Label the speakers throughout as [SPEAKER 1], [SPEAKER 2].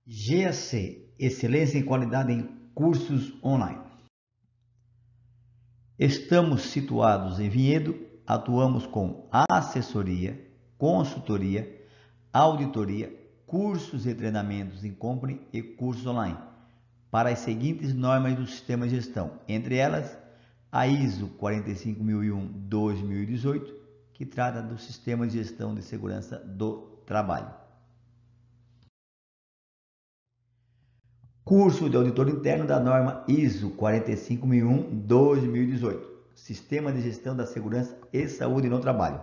[SPEAKER 1] GAC, Excelência em Qualidade em Cursos Online. Estamos situados em Vinhedo, atuamos com assessoria, consultoria, auditoria, cursos e treinamentos em company e cursos online, para as seguintes normas do sistema de gestão, entre elas a ISO 45001-2018, que trata do sistema de gestão de segurança do trabalho. Curso de auditor interno da norma ISO 45001-2018, Sistema de Gestão da Segurança e Saúde no Trabalho.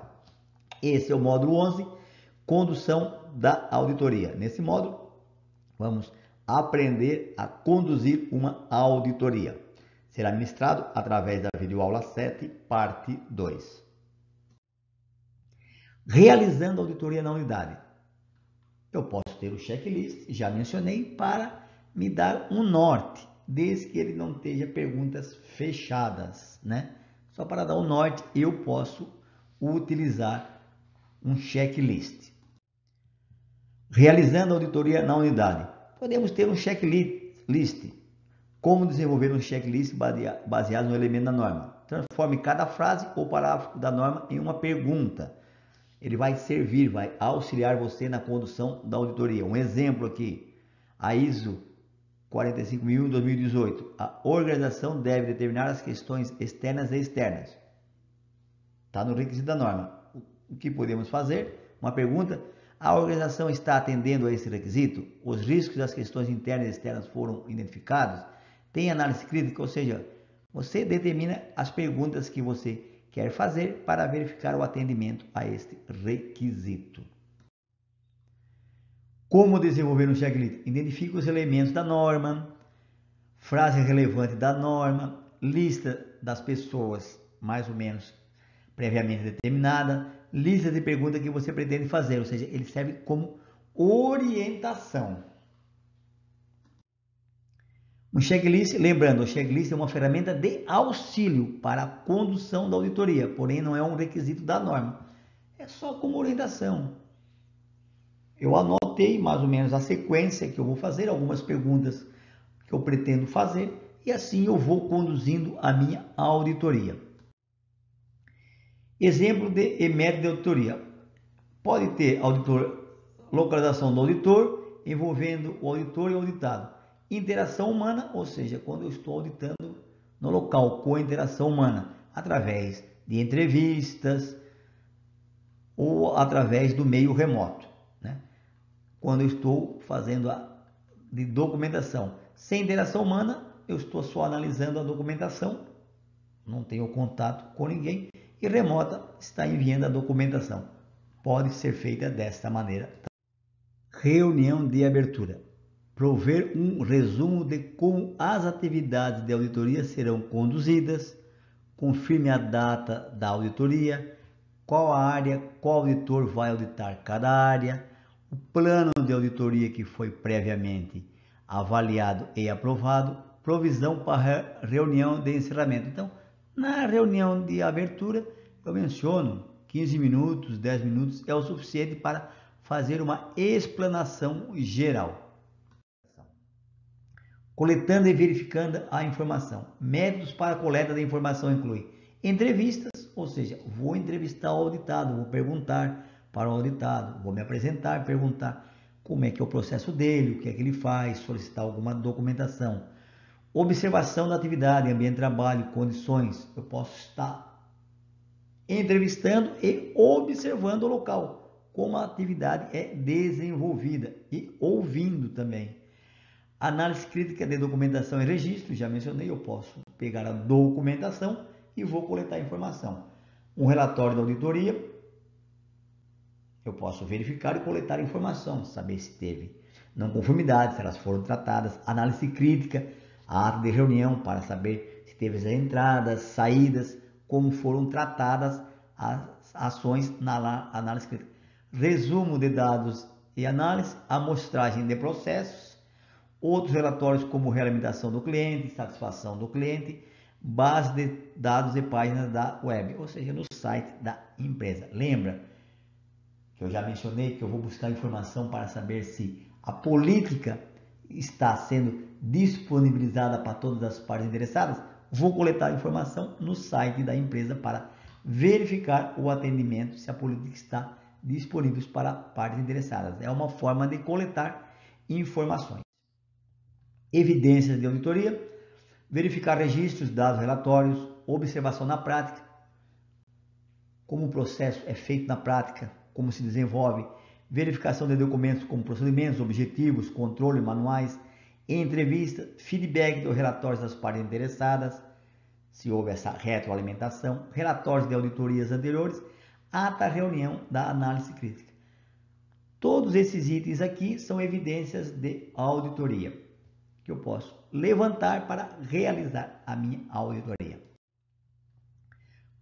[SPEAKER 1] Esse é o módulo 11, Condução da Auditoria. Nesse módulo, vamos aprender a conduzir uma auditoria. Será ministrado através da videoaula 7, parte 2. Realizando a auditoria na unidade. Eu posso ter o checklist, já mencionei, para me dar um norte, desde que ele não esteja perguntas fechadas, né? Só para dar um norte, eu posso utilizar um checklist. Realizando a auditoria na unidade. Podemos ter um checklist. Como desenvolver um checklist baseado no elemento da norma? Transforme cada frase ou parágrafo da norma em uma pergunta. Ele vai servir, vai auxiliar você na condução da auditoria. Um exemplo aqui, a ISO 45001-2018. A organização deve determinar as questões externas e externas. Está no requisito da norma. O que podemos fazer? Uma pergunta. A organização está atendendo a esse requisito? Os riscos das questões internas e externas foram identificados? Tem análise crítica? Ou seja, você determina as perguntas que você quer fazer para verificar o atendimento a este requisito. Como desenvolver um checklist? Identifique os elementos da norma, frase relevante da norma, lista das pessoas mais ou menos previamente determinada, lista de perguntas que você pretende fazer, ou seja, ele serve como orientação. Um checklist, lembrando, o checklist é uma ferramenta de auxílio para a condução da auditoria, porém não é um requisito da norma, é só como orientação. Eu anotei mais ou menos a sequência que eu vou fazer, algumas perguntas que eu pretendo fazer, e assim eu vou conduzindo a minha auditoria. Exemplo de método de auditoria. Pode ter localização do auditor, envolvendo o auditor e o auditado. Interação humana, ou seja, quando eu estou auditando no local com interação humana, através de entrevistas ou através do meio remoto, né? Quando eu estou fazendo de documentação sem interação humana, eu estou só analisando a documentação, não tenho contato com ninguém, e remota está enviando a documentação. Pode ser feita desta maneira. Reunião de abertura. Prover um resumo de como as atividades de auditoria serão conduzidas, confirme a data da auditoria, qual a área, qual auditor vai auditar cada área, o plano de auditoria que foi previamente avaliado e aprovado, provisão para reunião de encerramento. Então, na reunião de abertura, eu menciono 15 minutos, 10 minutos é o suficiente para fazer uma explanação geral. Coletando e verificando a informação. Métodos para a coleta da informação incluem entrevistas, ou seja, vou entrevistar o auditado, vou perguntar para o auditado, vou me apresentar, perguntar como é que é o processo dele, o que é que ele faz, solicitar alguma documentação. Observação da atividade, ambiente de trabalho, condições. Eu posso estar entrevistando e observando o local, como a atividade é desenvolvida e ouvindo também. Análise crítica de documentação e registro, já mencionei, eu posso pegar a documentação e vou coletar informação. Um relatório da auditoria, eu posso verificar e coletar informação, saber se teve não conformidade, se elas foram tratadas. Análise crítica, a ata de reunião, para saber se teve as entradas, saídas, como foram tratadas as ações na análise crítica. Resumo de dados e análise, amostragem de processos, outros relatórios como realimentação do cliente, satisfação do cliente, base de dados e páginas da web, ou seja, no site da empresa. Lembra que eu já mencionei que eu vou buscar informação para saber se a política está sendo disponibilizada para todas as partes interessadas, vou coletar a informação no site da empresa para verificar o atendimento, se a política está disponível para partes interessadas. É uma forma de coletar informações. Evidências de auditoria, verificar registros, dados, relatórios, observação na prática, como o processo é feito na prática, como se desenvolve, verificação de documentos como procedimentos, objetivos, controle, manuais, entrevista, feedback dos relatórios das partes interessadas, se houve essa retroalimentação, relatórios de auditorias anteriores, ata reunião da análise crítica. Todos esses itens aqui são evidências de auditoria que eu posso levantar para realizar a minha auditoria.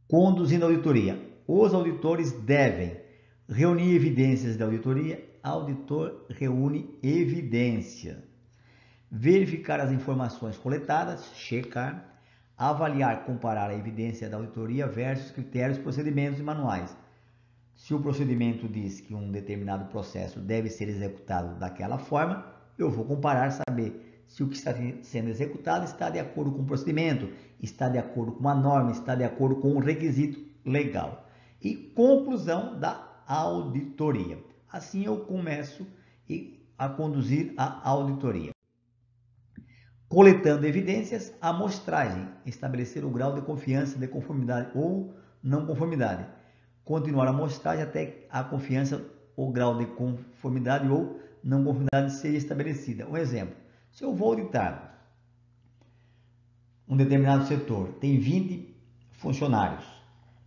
[SPEAKER 1] Conduzindo a auditoria. Os auditores devem reunir evidências de auditoria. Auditor reúne evidência. Verificar as informações coletadas, checar, avaliar, comparar a evidência da auditoria versus critérios, procedimentos e manuais. Se o procedimento diz que um determinado processo deve ser executado daquela forma, eu vou comparar, saber se o que está sendo executado está de acordo com o procedimento, está de acordo com a norma, está de acordo com o requisito legal. E conclusão da auditoria. Assim eu começo a conduzir a auditoria. Coletando evidências, amostragem, estabelecer o grau de confiança de conformidade ou não conformidade. Continuar a amostragem até a confiança ou grau de conformidade ou não conformidade seja estabelecida. Um exemplo, se eu vou auditar um determinado setor, tem 20 funcionários,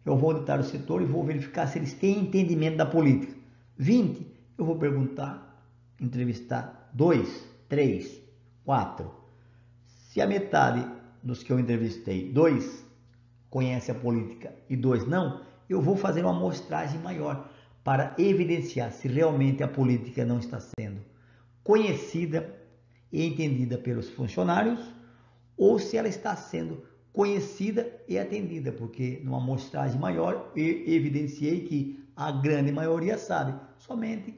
[SPEAKER 1] eu vou auditar o setor e vou verificar se eles têm entendimento da política. 20, eu vou perguntar, entrevistar 2, 3, 4. Se a metade dos que eu entrevistei, 2 conhece a política e 2 não, eu vou fazer uma amostragem maior para evidenciar se realmente a política não está sendo conhecida e entendida pelos funcionários ou se ela está sendo conhecida e atendida, porque numa amostragem maior eu evidenciei que a grande maioria sabe, somente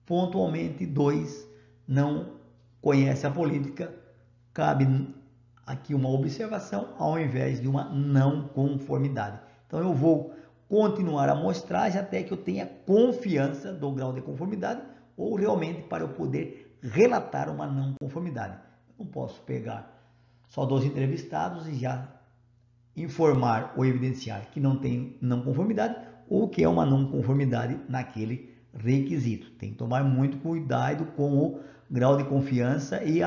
[SPEAKER 1] pontualmente 2 não conhece a política. Cabe aqui uma observação ao invés de uma não conformidade. Então eu vou continuar a amostragem até que eu tenha confiança do grau de conformidade ou realmente para eu poder relatar uma não conformidade. Eu não posso pegar só 2 entrevistados e já informar ou evidenciar que não tem não conformidade ou que é uma não conformidade naquele requisito. Tem que tomar muito cuidado com o grau de confiança e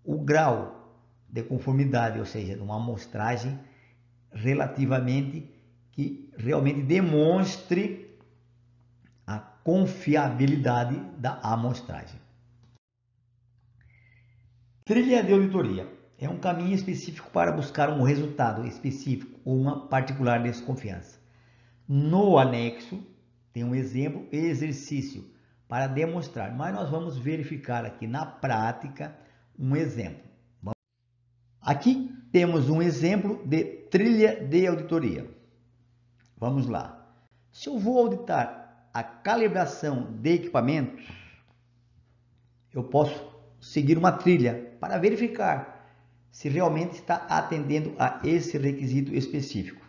[SPEAKER 1] o grau de conformidade, ou seja, uma amostragem relativamente que realmente demonstre a confiabilidade da amostragem. Trilha de auditoria é um caminho específico para buscar um resultado específico ou uma particular desconfiança. No anexo tem um exemplo e exercício para demonstrar, mas nós vamos verificar aqui na prática um exemplo. Aqui temos um exemplo de trilha de auditoria. Vamos lá. Se eu vou auditar a calibração de equipamentos, eu posso seguir uma trilha para verificar se realmente está atendendo a esse requisito específico.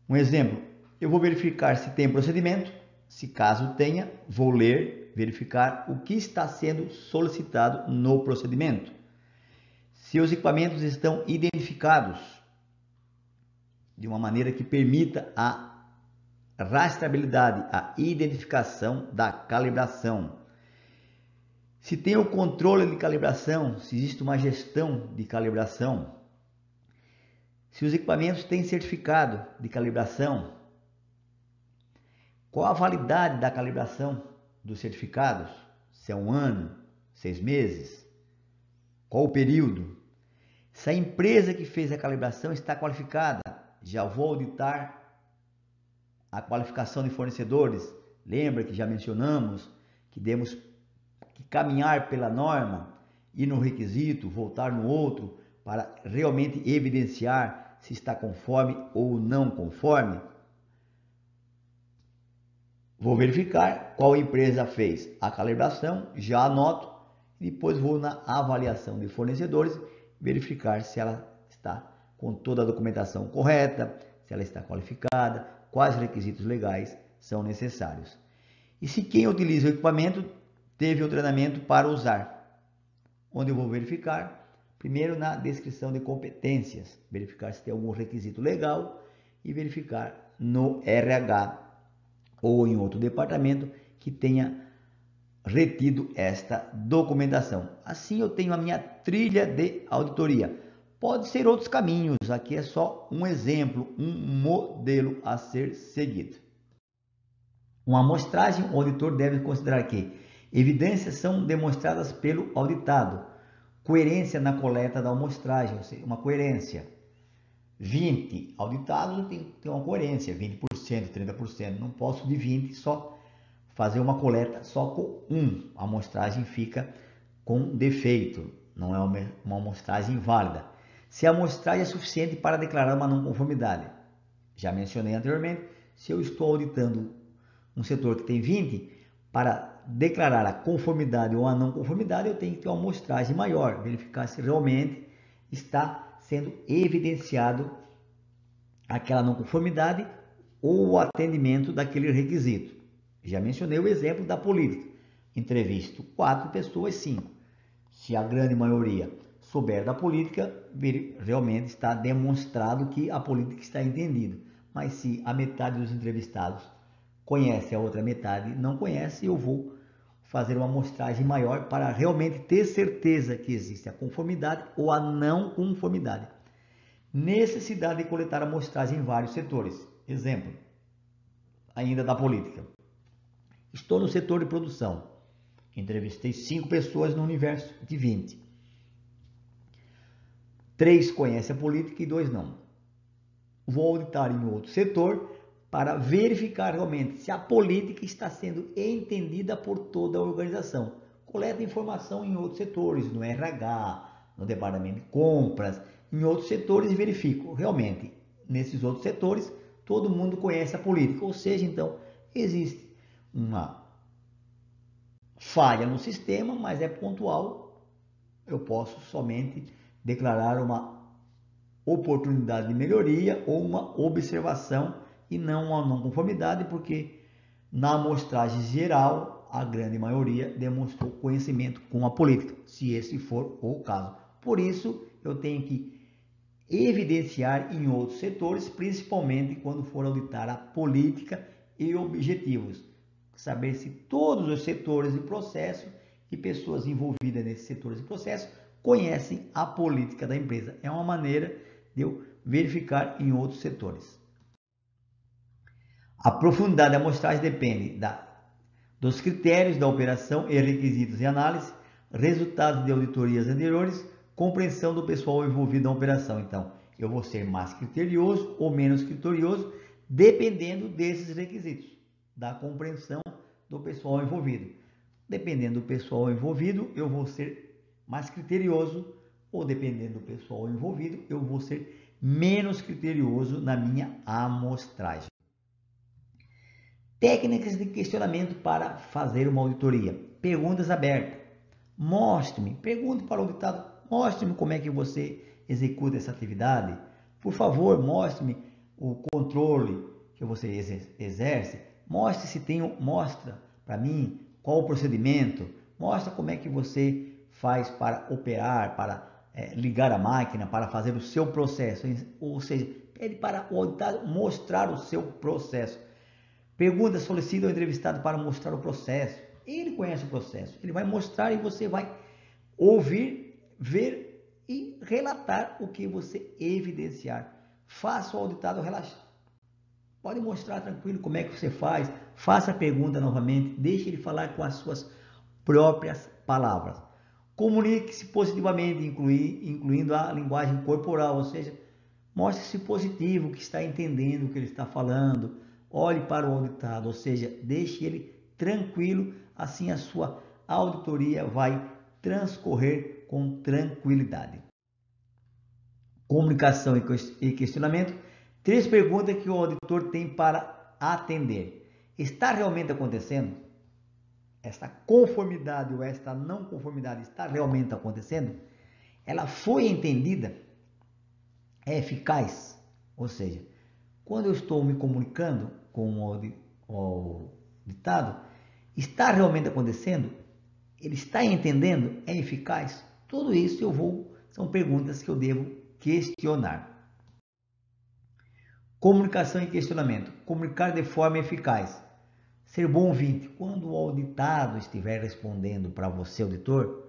[SPEAKER 1] Um exemplo, eu vou verificar se tem procedimento, se caso tenha, vou ler, verificar o que está sendo solicitado no procedimento. Se os equipamentos estão identificados de uma maneira que permita a rastreabilidade, a identificação da calibração. Se tem o controle de calibração, se existe uma gestão de calibração. Se os equipamentos têm certificado de calibração. Qual a validade da calibração dos certificados? Se é 1 ano, 6 meses? Qual o período? Se a empresa que fez a calibração está qualificada, já vou auditar a qualificação de fornecedores. Lembra que já mencionamos que temos que caminhar pela norma, ir no requisito, voltar no outro, para realmente evidenciar se está conforme ou não conforme. Vou verificar qual empresa fez a calibração, já anoto. Depois vou na avaliação de fornecedores, verificar se ela está com toda a documentação correta, se ela está qualificada, quais requisitos legais são necessários. E se quem utiliza o equipamento teve o treinamento para usar, onde eu vou verificar, primeiro na descrição de competências, verificar se tem algum requisito legal e verificar no RH ou em outro departamento que tenha retido esta documentação. Assim eu tenho a minha trilha de auditoria. Pode ser outros caminhos, aqui é só um exemplo, um modelo a ser seguido. Uma amostragem, o auditor deve considerar que evidências são demonstradas pelo auditado, coerência na coleta da amostragem, ou seja, uma coerência. 20 auditados tem uma coerência, 20%, 30%, não posso de 20 só fazer uma coleta só com a amostragem fica com defeito, não é uma amostragem válida. Se a amostragem é suficiente para declarar uma não conformidade, já mencionei anteriormente, se eu estou auditando um setor que tem 20, para declarar a conformidade ou a não conformidade, eu tenho que ter uma amostragem maior, verificar se realmente está sendo evidenciado aquela não conformidade ou o atendimento daquele requisito. Já mencionei o exemplo da política. Entrevisto 4 pessoas, 5. Se a grande maioria souber da política, realmente está demonstrado que a política está entendida. Mas se a metade dos entrevistados conhece, a outra metade não conhece, eu vou fazer uma amostragem maior para realmente ter certeza que existe a conformidade ou a não conformidade. Necessidade de coletar amostragem em vários setores. Exemplo, ainda da política. Estou no setor de produção. Entrevistei 5 pessoas no universo de 20. 3 conhecem a política e 2 não. Vou auditar em outro setor para verificar realmente se a política está sendo entendida por toda a organização. Coleta informação em outros setores, no RH, no departamento de compras, em outros setores e verifico. Realmente, nesses outros setores, todo mundo conhece a política, ou seja, então, existe uma falha no sistema, mas é pontual. Eu posso somente declarar uma oportunidade de melhoria ou uma observação e não uma não conformidade, porque na amostragem geral, a grande maioria demonstrou conhecimento com a política, se esse for o caso. Por isso, eu tenho que evidenciar em outros setores, principalmente quando for auditar a política e objetivos. Saber se todos os setores de processo e pessoas envolvidas nesses setores de processo conhecem a política da empresa. É uma maneira de eu verificar em outros setores. A profundidade da amostragem depende dos critérios da operação e requisitos de análise, resultados de auditorias anteriores, compreensão do pessoal envolvido na operação. Então, eu vou ser mais criterioso ou menos criterioso, dependendo desses requisitos, da compreensão do pessoal envolvido. Dependendo do pessoal envolvido, eu vou ser mais criterioso, ou dependendo do pessoal envolvido, eu vou ser menos criterioso na minha amostragem. Técnicas de questionamento para fazer uma auditoria. Perguntas abertas. Mostre-me, pergunte para o auditado, mostre-me como é que você executa essa atividade. Por favor, mostre-me o controle que você exerce. Mostre se tem, mostra para mim qual o procedimento. Mostra como é que você faz para operar, para ligar a máquina, para fazer o seu processo. Ou seja, pede para o auditado mostrar o seu processo. Pergunta, solicita ao entrevistado para mostrar o processo. Ele conhece o processo, ele vai mostrar e você vai ouvir, ver e relatar o que você evidenciar. Faça o auditado relaxar. Pode mostrar tranquilo como é que você faz, faça a pergunta novamente, deixe ele falar com as suas próprias palavras. Comunique-se positivamente, incluindo a linguagem corporal, ou seja, mostre-se positivo, que está entendendo o que ele está falando. Olhe para o auditado, ou seja, deixe ele tranquilo, assim a sua auditoria vai transcorrer com tranquilidade. Comunicação e questionamento. 3 perguntas que o auditor tem para atender. Está realmente acontecendo? essa conformidade ou esta não conformidade está realmente acontecendo, ela foi entendida, é eficaz, ou seja, quando eu estou me comunicando com o ditado, está realmente acontecendo? Ele está entendendo? É eficaz? Tudo isso são perguntas que eu devo questionar. Comunicação e questionamento. Comunicar de forma eficaz. Ser bom ouvinte. Quando o auditado estiver respondendo para você, auditor,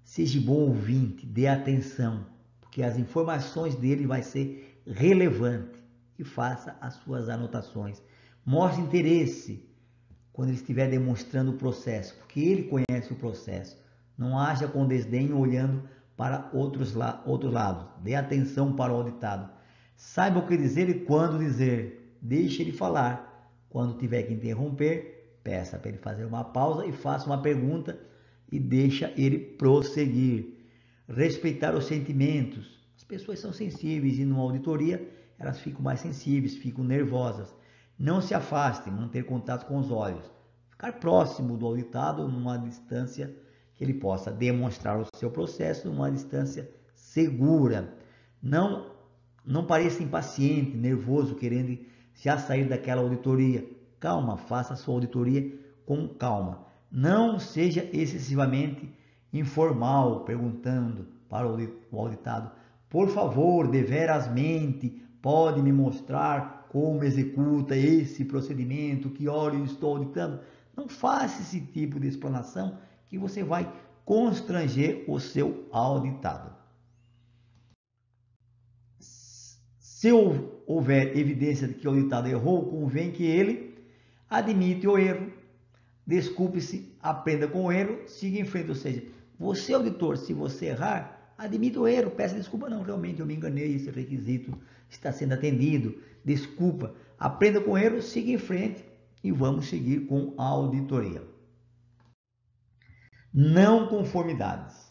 [SPEAKER 1] seja bom ouvinte, dê atenção, porque as informações dele vai ser relevante e faça as suas anotações. Mostre interesse quando ele estiver demonstrando o processo, porque ele conhece o processo. Não haja com desdém olhando para outros lados. Dê atenção para o auditado. Saiba o que dizer e quando dizer. Deixe ele falar. Quando tiver que interromper, peça para ele fazer uma pausa e faça uma pergunta e deixa ele prosseguir. Respeitar os sentimentos. As pessoas são sensíveis e numa auditoria elas ficam mais sensíveis, ficam nervosas. Não se afaste, manter contato com os olhos. Ficar próximo do auditado numa distância que ele possa demonstrar o seu processo numa distância segura. Não pareça impaciente, nervoso, querendo já sair daquela auditoria. Calma, faça a sua auditoria com calma. Não seja excessivamente informal, perguntando para o auditado: por favor, deverasmente, pode me mostrar como executa esse procedimento, que hora eu estou auditando? Não faça esse tipo de explanação que você vai constranger o seu auditado. Se houver evidência de que o auditado errou, convém que ele admita o erro, desculpe-se, aprenda com o erro, siga em frente. Ou seja, você, auditor, se você errar, admita o erro, peça desculpa. Não, realmente eu me enganei, esse requisito está sendo atendido, desculpa. Aprenda com o erro, siga em frente e vamos seguir com a auditoria. Não conformidades.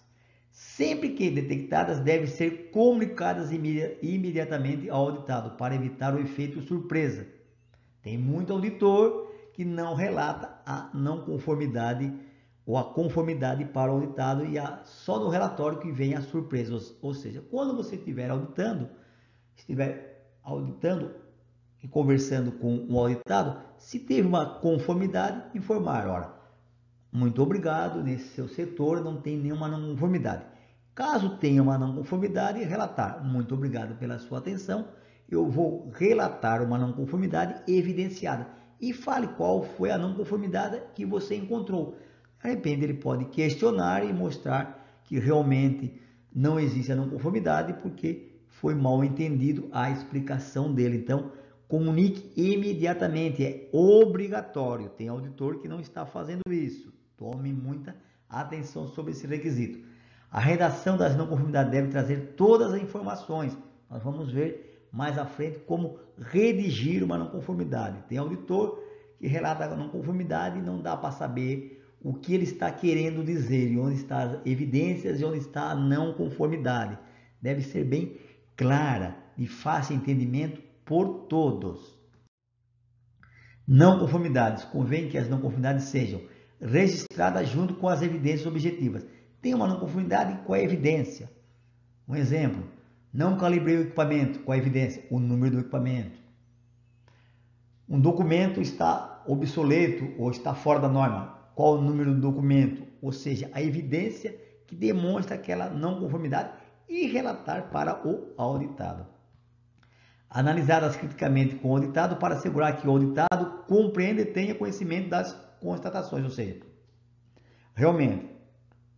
[SPEAKER 1] Sempre que detectadas, devem ser comunicadas imediatamente ao auditado para evitar o efeito surpresa. Tem muito auditor que não relata a não conformidade ou a conformidade para o auditado e só no relatório que vem a surpresa. Ou seja, quando você estiver auditando e conversando com o auditado, se teve uma conformidade, informar, ora, muito obrigado, nesse seu setor não tem nenhuma não conformidade. Caso tenha uma não conformidade, relatar, muito obrigado pela sua atenção, eu vou relatar uma não conformidade evidenciada e fale qual foi a não conformidade que você encontrou. De repente ele pode questionar e mostrar que realmente não existe a não conformidade porque foi mal entendido a explicação dele. Então, comunique imediatamente, é obrigatório. Tem auditor que não está fazendo isso. Tome muita atenção sobre esse requisito. A redação das não conformidades deve trazer todas as informações. Nós vamos ver mais à frente como redigir uma não conformidade. Tem auditor que relata a não conformidade e não dá para saber o que ele está querendo dizer e onde estão as evidências e onde está a não conformidade. Deve ser bem clara e fácil entendimento por todos. Não conformidades. Convém que as não conformidades sejam registradas junto com as evidências objetivas. Tem uma não conformidade com a evidência. Um exemplo: não calibrei o equipamento. Com a evidência, o número do equipamento. Um documento está obsoleto ou está fora da norma. Qual o número do documento? Ou seja, a evidência que demonstra aquela não conformidade e relatar para o auditado. Analisadas criticamente com o auditado para assegurar que o auditado compreenda e tenha conhecimento das constatações. Ou seja, realmente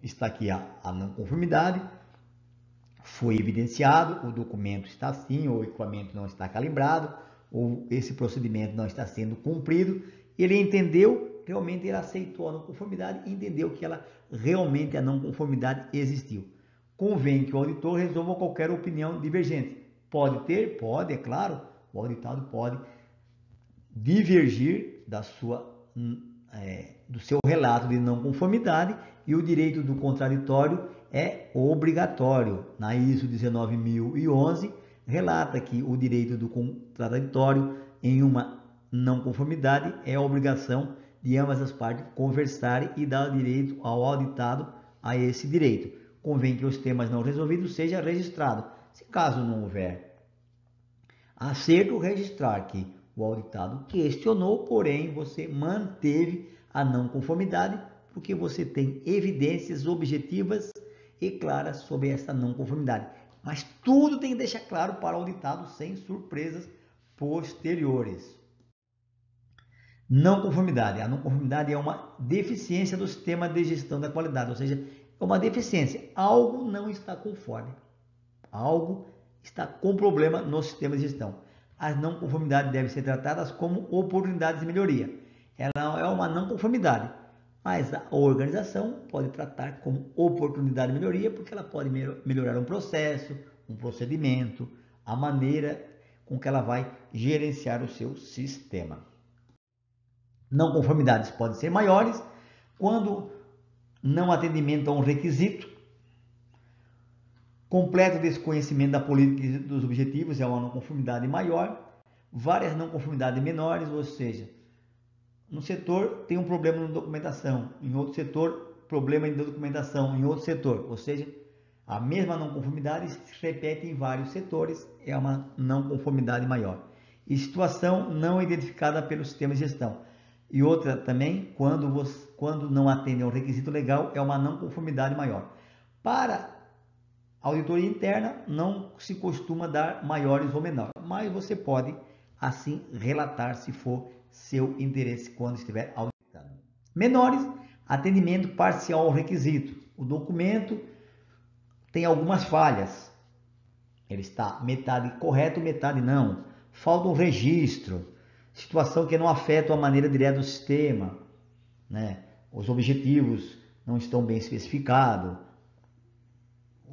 [SPEAKER 1] está aqui a não conformidade, foi evidenciado, o documento está assim, ou o equipamento não está calibrado, ou esse procedimento não está sendo cumprido. Ele entendeu, realmente ele aceitou a não conformidade e entendeu que realmente a não conformidade existiu. Convém que o auditor resolva qualquer opinião divergente. Pode ter? Pode, é claro, o auditado pode divergir do seu relato de não conformidade e o direito do contraditório é obrigatório. Na ISO 19011 relata que o direito do contraditório em uma não conformidade é a obrigação de ambas as partes conversarem e dar direito ao auditado a esse direito. Convém que os temas não resolvidos sejam registrados. Se caso não houver acerto, registrar que o auditado questionou, porém você manteve a não conformidade, porque você tem evidências objetivas e claras sobre essa não conformidade. Mas tudo tem que deixar claro para o auditado, sem surpresas posteriores. Não conformidade. A não conformidade é uma deficiência do sistema de gestão da qualidade, ou seja, é uma deficiência. Algo não está conforme. Algo está com problema no sistema de gestão. As não conformidades devem ser tratadas como oportunidades de melhoria. Ela é uma não conformidade, mas a organização pode tratar como oportunidade de melhoria, porque ela pode melhorar um processo, um procedimento, a maneira com que ela vai gerenciar o seu sistema. Não conformidades podem ser maiores quando não atendimento a um requisito, completo desconhecimento da política e dos objetivos é uma não conformidade maior, várias não conformidades menores, ou seja, no setor tem um problema na documentação, em outro setor problema em documentação, em outro setor, ou seja, a mesma não conformidade se repete em vários setores, é uma não conformidade maior. E situação não identificada pelo sistema de gestão. E outra também, quando não atende ao requisito legal, é uma não conformidade maior. Para a auditoria interna, não se costuma dar maiores ou menores, mas você pode, assim, relatar se for seu interesse quando estiver auditando. Menores, atendimento parcial ao requisito. O documento tem algumas falhas. Ele está metade correto, metade não. Falta um registro. Situação que não afeta a maneira direta do sistema, né? Os objetivos não estão bem especificados,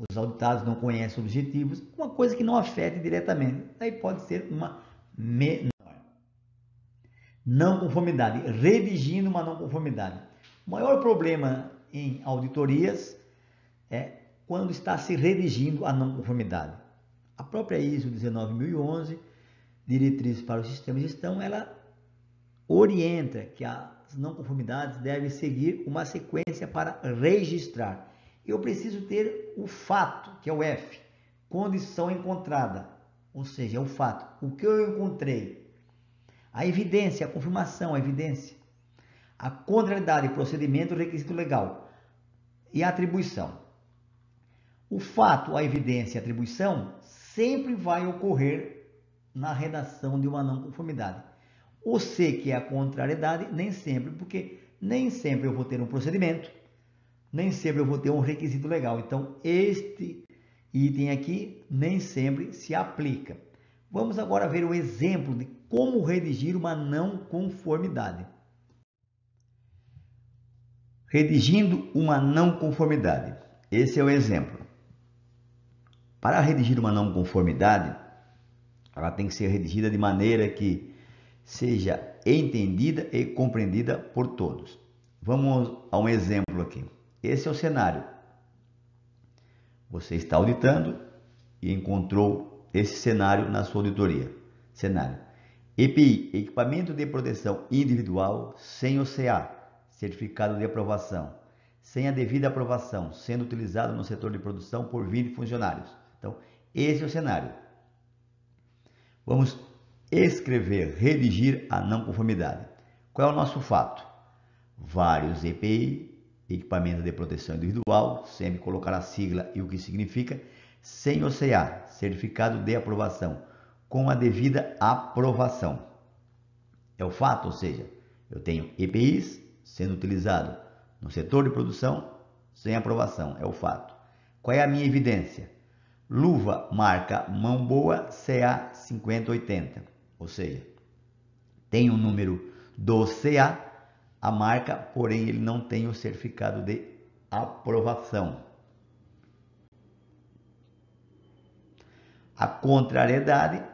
[SPEAKER 1] os auditados não conhecem os objetivos, uma coisa que não afeta diretamente. Aí pode ser uma menor. Não conformidade, redigindo uma não conformidade. O maior problema em auditorias é quando está se redigindo a não conformidade. A própria ISO 19011, diretrizes para o sistema de gestão, ela orienta que as não conformidades devem seguir uma sequência para registrar. Eu preciso ter o fato, que é o F, condição encontrada, ou seja, é o fato, o que eu encontrei, a evidência, a confirmação, a evidência, a contrariedade, procedimento, requisito legal e a atribuição. O fato, a evidência e a atribuição sempre vai ocorrer na redação de uma não conformidade. O C, que é a contrariedade, nem sempre, porque nem sempre eu vou ter um procedimento, nem sempre eu vou ter um requisito legal. Então, este item aqui nem sempre se aplica. Vamos agora ver um exemplo de como redigir uma não conformidade. Redigindo uma não conformidade. Esse é o exemplo. Para redigir uma não conformidade, ela tem que ser redigida de maneira que seja entendida e compreendida por todos. Vamos a um exemplo aqui. Esse é o cenário. Você está auditando e encontrou esse cenário na sua auditoria. Cenário: EPI, equipamento de proteção individual sem OCA, certificado de aprovação, sem a devida aprovação, sendo utilizado no setor de produção por 20 funcionários. Então, esse é o cenário. Vamos escrever, redigir a não conformidade. Qual é o nosso fato? Vários EPI, equipamento de proteção individual, sempre colocar a sigla e o que significa, sem OCA, certificado de aprovação, com a devida aprovação. É o fato, ou seja, eu tenho EPIs sendo utilizado no setor de produção sem aprovação, é o fato. Qual é a minha evidência? Luva marca Mão Boa CA 5080, ou seja, tem o número do CA, a marca, porém ele não tem o certificado de aprovação. A contrariedade,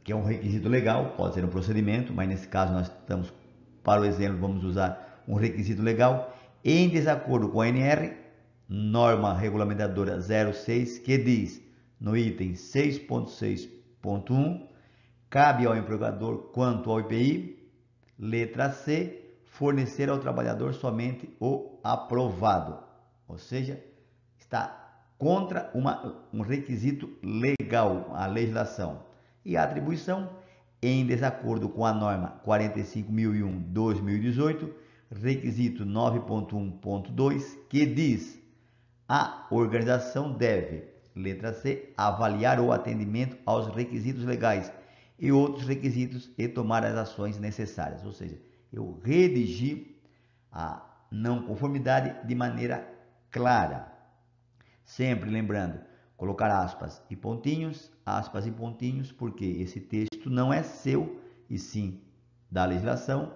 [SPEAKER 1] que é um requisito legal, pode ser um procedimento, mas nesse caso nós estamos, para o exemplo, vamos usar um requisito legal, em desacordo com a NR, norma regulamentadora 06, que diz no item 6.6.1, cabe ao empregador quanto ao IPI, Letra C, fornecer ao trabalhador somente o aprovado, ou seja, está contra um requisito legal, a legislação. E a atribuição, em desacordo com a norma 45.001/2018, requisito 9.1.2, que diz: a organização deve, letra C, avaliar o atendimento aos requisitos legais e outros requisitos e tomar as ações necessárias. Ou seja, eu redigi a não conformidade de maneira clara. Sempre lembrando, colocar aspas e pontinhos, porque esse texto não é seu, e sim da legislação.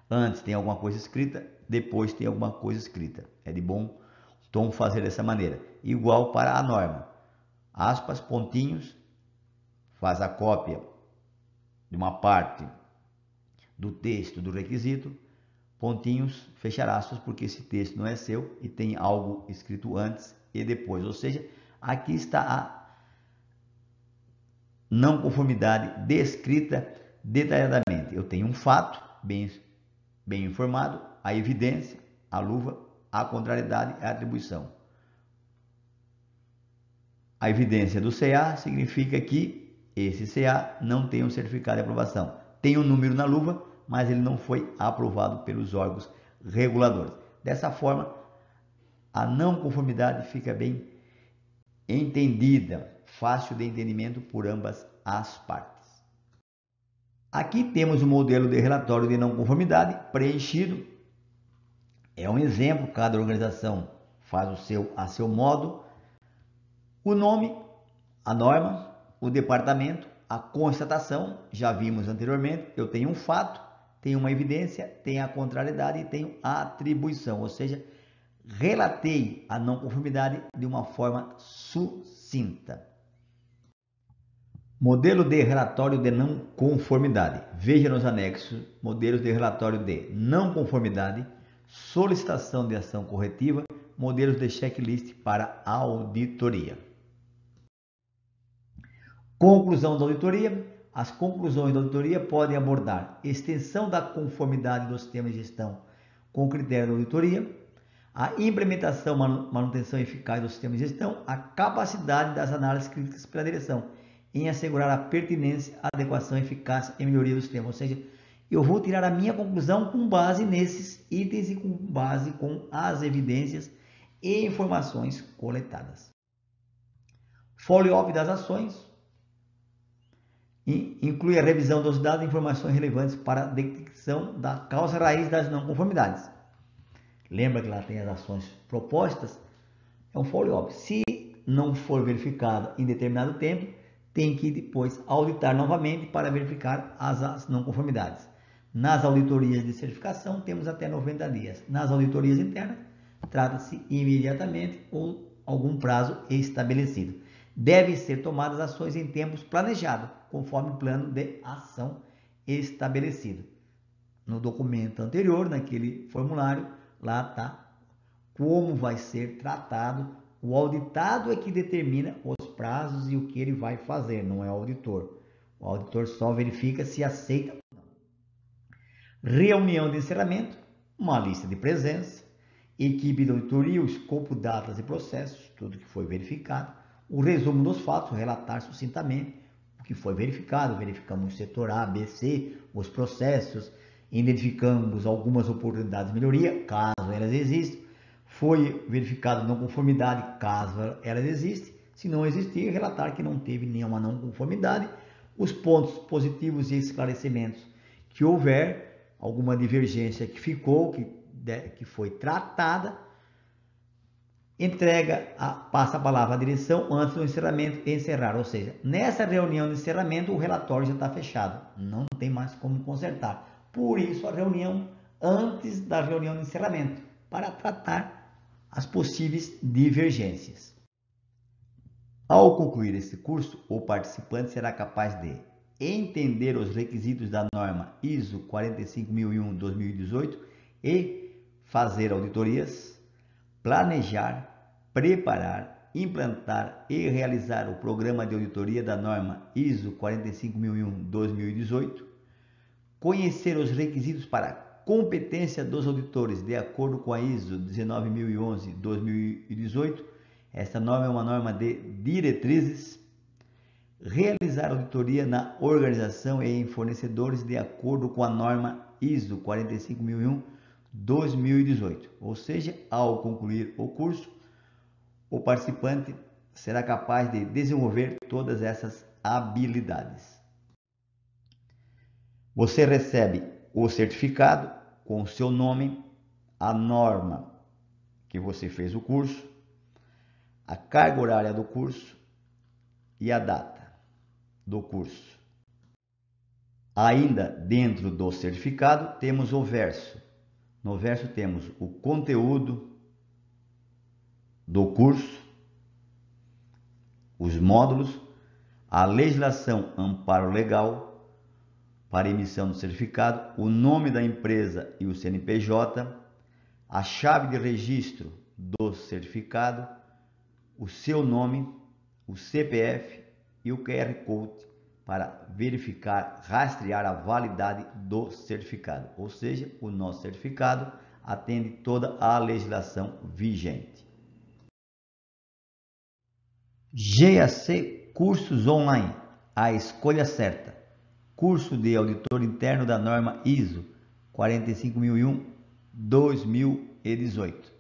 [SPEAKER 1] Antes tem alguma coisa escrita, depois tem alguma coisa escrita. É de bom tom fazer dessa maneira. Igual para a norma. Aspas, pontinhos, faz a cópia de uma parte do texto do requisito, pontinhos, fechar aspas, porque esse texto não é seu e tem algo escrito antes e depois. Ou seja, aqui está a não conformidade descrita detalhadamente. Eu tenho um fato bem informado, a evidência, a luva, a contrariedade e a atribuição. A evidência do CA significa que esse CA não tem um certificado de aprovação. Tem um número na luva, mas ele não foi aprovado pelos órgãos reguladores. Dessa forma, a não conformidade fica bem entendida, fácil de entendimento por ambas as partes. Aqui temos o modelo de relatório de não conformidade preenchido. É um exemplo, cada organização faz a seu modo. O nome, a norma, o departamento, a constatação, já vimos anteriormente, eu tenho um fato, tenho uma evidência, tenho a contrariedade e tenho a atribuição, ou seja, relatei a não conformidade de uma forma sucinta. Modelo de relatório de não conformidade. Veja nos anexos modelos de relatório de não conformidade, solicitação de ação corretiva, modelos de checklist para auditoria. Conclusão da auditoria. As conclusões da auditoria podem abordar extensão da conformidade dos sistemas de gestão com o critério da auditoria, a implementação, manutenção eficaz do sistema de gestão, a capacidade das análises críticas pela direção em assegurar a pertinência, adequação, eficácia e melhoria do sistema. Ou seja, eu vou tirar a minha conclusão com base nesses itens e com base com as evidências e informações coletadas. Follow-up das ações inclui a revisão dos dados e informações relevantes para a detecção da causa raiz das não conformidades. Lembra que lá tem as ações propostas? É um follow-up. Se não for verificado em determinado tempo, tem que depois auditar novamente para verificar as não conformidades. Nas auditorias de certificação, temos até 90 dias. Nas auditorias internas, trata-se imediatamente ou algum prazo estabelecido. Devem ser tomadas ações em tempos planejados, conforme o plano de ação estabelecido. No documento anterior, naquele formulário, lá está como vai ser tratado. O auditado é que determina os prazos e o que ele vai fazer, não é o auditor. O auditor só verifica se aceita ou não. Reunião de encerramento, uma lista de presença, equipe de auditoria, o escopo, datas e processos, tudo que foi verificado, o resumo dos fatos, relatar sucintamente o que foi verificado, verificamos o setor A, B, C, os processos, identificamos algumas oportunidades de melhoria, caso elas existam, foi verificado não conformidade, caso elas existem, se não existir, relatar que não teve nenhuma não conformidade, os pontos positivos e esclarecimentos que houver, alguma divergência que ficou, que foi tratada, passa a palavra à direção antes do encerramento e encerrar, ou seja, nessa reunião de encerramento o relatório já está fechado, não tem mais como consertar, por isso a reunião antes da reunião de encerramento, para tratar as possíveis divergências. Ao concluir esse curso, o participante será capaz de entender os requisitos da norma ISO 45001/2018 e fazer auditorias, planejar, preparar, implantar e realizar o programa de auditoria da norma ISO 45001/2018, conhecer os requisitos para competência dos auditores de acordo com a ISO 19011-2018. Esta norma é uma norma de diretrizes. Realizar auditoria na organização e em fornecedores de acordo com a norma ISO 45001-2018. Ou seja, ao concluir o curso, o participante será capaz de desenvolver todas essas habilidades. Você recebe o certificado com o seu nome, a norma que você fez o curso, a carga horária do curso e a data do curso. Ainda dentro do certificado temos o verso. No verso temos o conteúdo do curso, os módulos, a legislação amparo legal para emissão do certificado, o nome da empresa e o CNPJ, a chave de registro do certificado, o seu nome, o CPF e o QR Code para verificar, rastrear a validade do certificado. Ou seja, o nosso certificado atende toda a legislação vigente. GAC Cursos Online, a escolha certa. Curso de auditor interno da norma ISO 45001-2018.